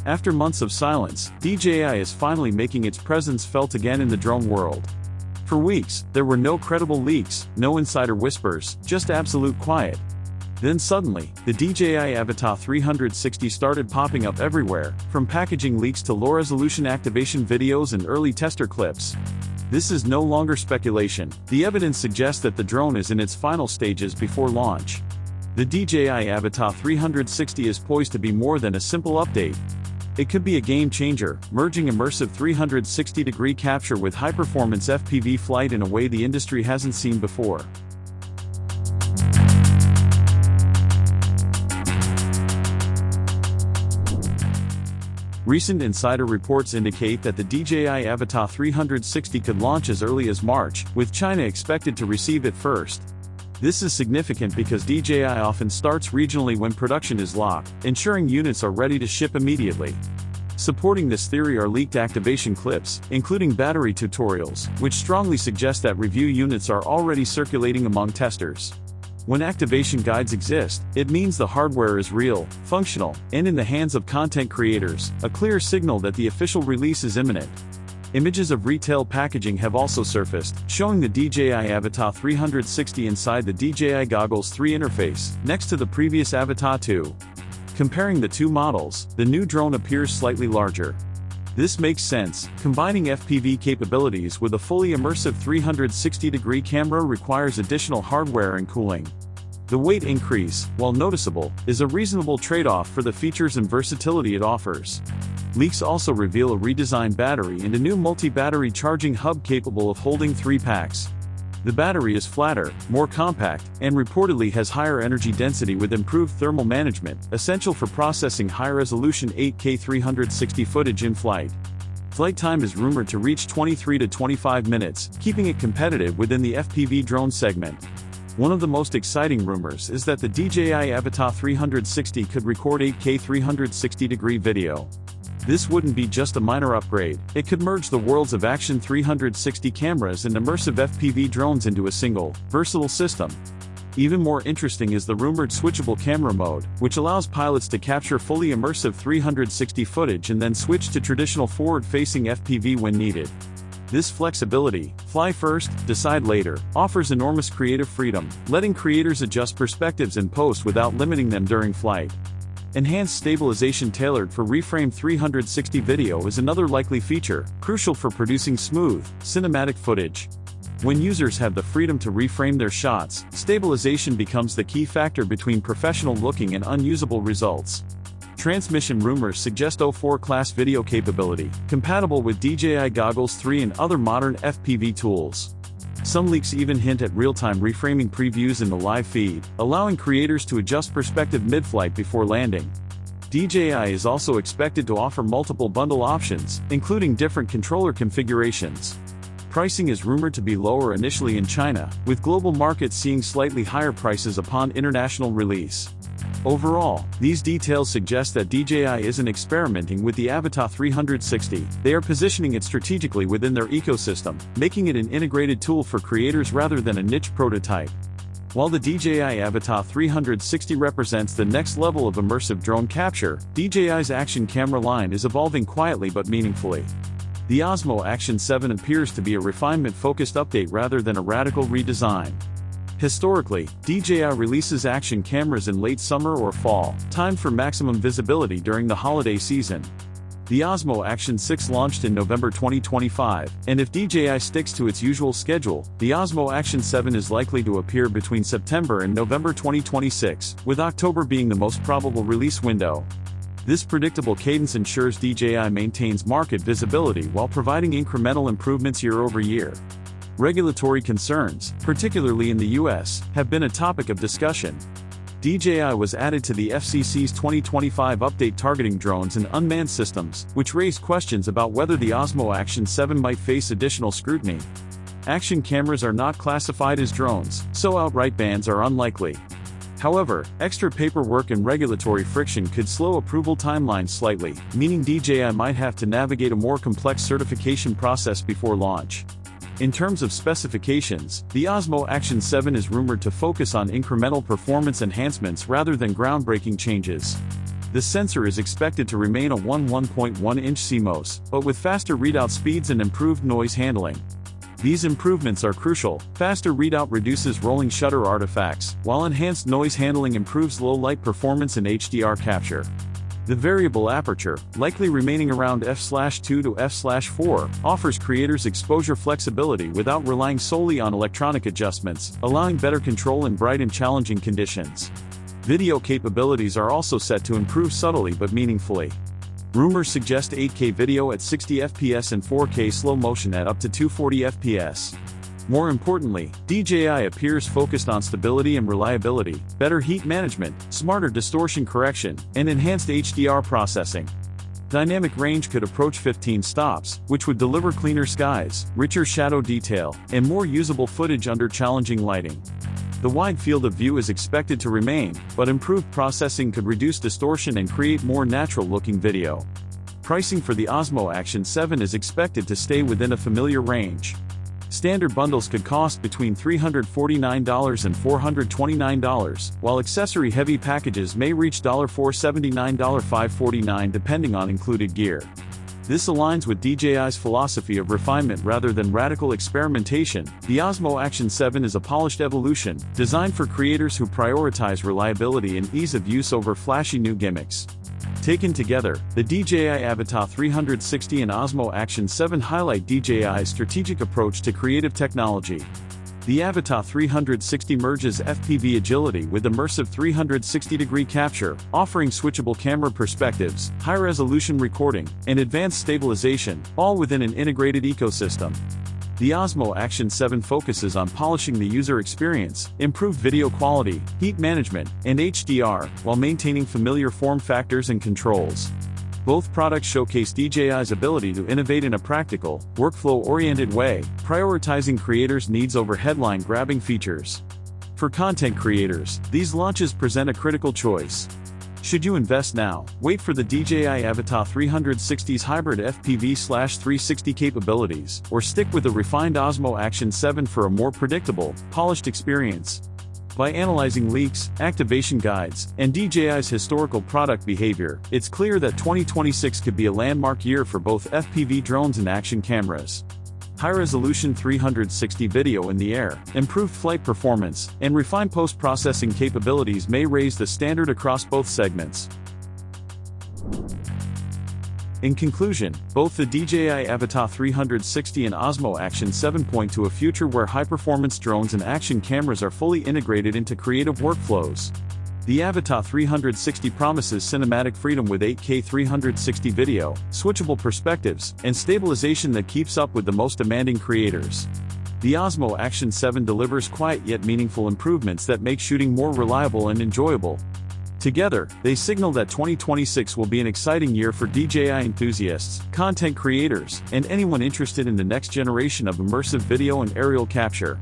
After months of silence, DJI is finally making its presence felt again in the drone world. For weeks, there were no credible leaks, no insider whispers, just absolute quiet. Then suddenly, the DJI Avata 360 started popping up everywhere, from packaging leaks to low-resolution activation videos and early tester clips. This is no longer speculation. The evidence suggests that the drone is in its final stages before launch. The DJI Avata 360 is poised to be more than a simple update. It could be a game changer, merging immersive 360-degree capture with high-performance FPV flight in a way the industry hasn't seen before. Recent insider reports indicate that the DJI Avata 360 could launch as early as March, with China expected to receive it first. This is significant because DJI often starts regionally when production is locked, ensuring units are ready to ship immediately. Supporting this theory are leaked activation clips, including battery tutorials, which strongly suggest that review units are already circulating among testers. When activation guides exist, it means the hardware is real, functional, and in the hands of content creators, a clear signal that the official release is imminent. Images of retail packaging have also surfaced, showing the DJI Avata 360 inside the DJI Goggles 3 interface, next to the previous Avata 2. Comparing the two models, the new drone appears slightly larger. This makes sense. Combining FPV capabilities with a fully immersive 360-degree camera requires additional hardware and cooling. The weight increase, while noticeable, is a reasonable trade-off for the features and versatility it offers. Leaks also reveal a redesigned battery and a new multi-battery charging hub capable of holding 3 packs. The battery is flatter, more compact, and reportedly has higher energy density with improved thermal management, essential for processing high-resolution 8K 360 footage in flight. Flight time is rumored to reach 23 to 25 minutes, keeping it competitive within the FPV drone segment. One of the most exciting rumors is that the DJI Avata 360 could record 8K 360-degree video. This wouldn't be just a minor upgrade, it could merge the worlds of action 360 cameras and immersive FPV drones into a single, versatile system. Even more interesting is the rumored switchable camera mode, which allows pilots to capture fully immersive 360 footage and then switch to traditional forward-facing FPV when needed. This flexibility, fly first, decide later, offers enormous creative freedom, letting creators adjust perspectives in post without limiting them during flight. Enhanced stabilization tailored for reframed 360 video is another likely feature, crucial for producing smooth, cinematic footage. When users have the freedom to reframe their shots, stabilization becomes the key factor between professional-looking and unusable results. Transmission rumors suggest O4 class video capability, compatible with DJI Goggles 3 and other modern FPV tools. Some leaks even hint at real-time reframing previews in the live feed, allowing creators to adjust perspective mid-flight before landing. DJI is also expected to offer multiple bundle options, including different controller configurations. Pricing is rumored to be lower initially in China, with global markets seeing slightly higher prices upon international release. Overall, these details suggest that DJI isn't experimenting with the Avata 360, they are positioning it strategically within their ecosystem, making it an integrated tool for creators rather than a niche prototype. While the DJI Avata 360 represents the next level of immersive drone capture, DJI's action camera line is evolving quietly but meaningfully. The Osmo Action 7 appears to be a refinement-focused update rather than a radical redesign. Historically, DJI releases action cameras in late summer or fall, timed for maximum visibility during the holiday season. The Osmo Action 6 launched in November 2025, and if DJI sticks to its usual schedule, the Osmo Action 7 is likely to appear between September and November 2026, with October being the most probable release window. This predictable cadence ensures DJI maintains market visibility while providing incremental improvements year over year. Regulatory concerns, particularly in the US, have been a topic of discussion. DJI was added to the FCC's 2025 update targeting drones and unmanned systems, which raised questions about whether the Osmo Action 7 might face additional scrutiny. Action cameras are not classified as drones, so outright bans are unlikely. However, extra paperwork and regulatory friction could slow approval timelines slightly, meaning DJI might have to navigate a more complex certification process before launch. In terms of specifications, the Osmo Action 7 is rumored to focus on incremental performance enhancements rather than groundbreaking changes. The sensor is expected to remain a 1.1-inch CMOS, but with faster readout speeds and improved noise handling. These improvements are crucial. Faster readout reduces rolling shutter artifacts, while enhanced noise handling improves low-light performance and HDR capture. The variable aperture, likely remaining around f/2 to f/4, offers creators exposure flexibility without relying solely on electronic adjustments, allowing better control in bright and challenging conditions. Video capabilities are also set to improve subtly but meaningfully. Rumors suggest 8K video at 60 FPS and 4K slow motion at up to 240 FPS. More importantly, DJI appears focused on stability and reliability, better heat management, smarter distortion correction, and enhanced HDR processing. Dynamic range could approach 15 stops, which would deliver cleaner skies, richer shadow detail, and more usable footage under challenging lighting. The wide field of view is expected to remain, but improved processing could reduce distortion and create more natural-looking video. Pricing for the Osmo Action 7 is expected to stay within a familiar range. Standard bundles could cost between $349 and $429, while accessory-heavy packages may reach $479 to $549 depending on included gear. This aligns with DJI's philosophy of refinement rather than radical experimentation. The Osmo Action 7 is a polished evolution, designed for creators who prioritize reliability and ease of use over flashy new gimmicks. Taken together, the DJI Avata 360 and Osmo Action 7 highlight DJI's strategic approach to creative technology. The Avata 360 merges FPV agility with immersive 360-degree capture, offering switchable camera perspectives, high-resolution recording, and advanced stabilization, all within an integrated ecosystem. The Osmo Action 7 focuses on polishing the user experience, improved video quality, heat management, and HDR, while maintaining familiar form factors and controls. Both products showcase DJI's ability to innovate in a practical, workflow-oriented way, prioritizing creators' needs over headline-grabbing features. For content creators, these launches present a critical choice. Should you invest now, wait for the DJI Avata 360's hybrid FPV/360 capabilities, or stick with the refined Osmo Action 7 for a more predictable, polished experience. By analyzing leaks, activation guides, and DJI's historical product behavior, it's clear that 2026 could be a landmark year for both FPV drones and action cameras. High-resolution 360 video in the air, improved flight performance, and refined post-processing capabilities may raise the standard across both segments. In conclusion, both the DJI Avata 360 and Osmo Action 7 point to a future where high-performance drones and action cameras are fully integrated into creative workflows. The Avata 360 promises cinematic freedom with 8K 360 video, switchable perspectives, and stabilization that keeps up with the most demanding creators. The Osmo Action 7 delivers quiet yet meaningful improvements that make shooting more reliable and enjoyable. Together, they signal that 2026 will be an exciting year for DJI enthusiasts, content creators, and anyone interested in the next generation of immersive video and aerial capture.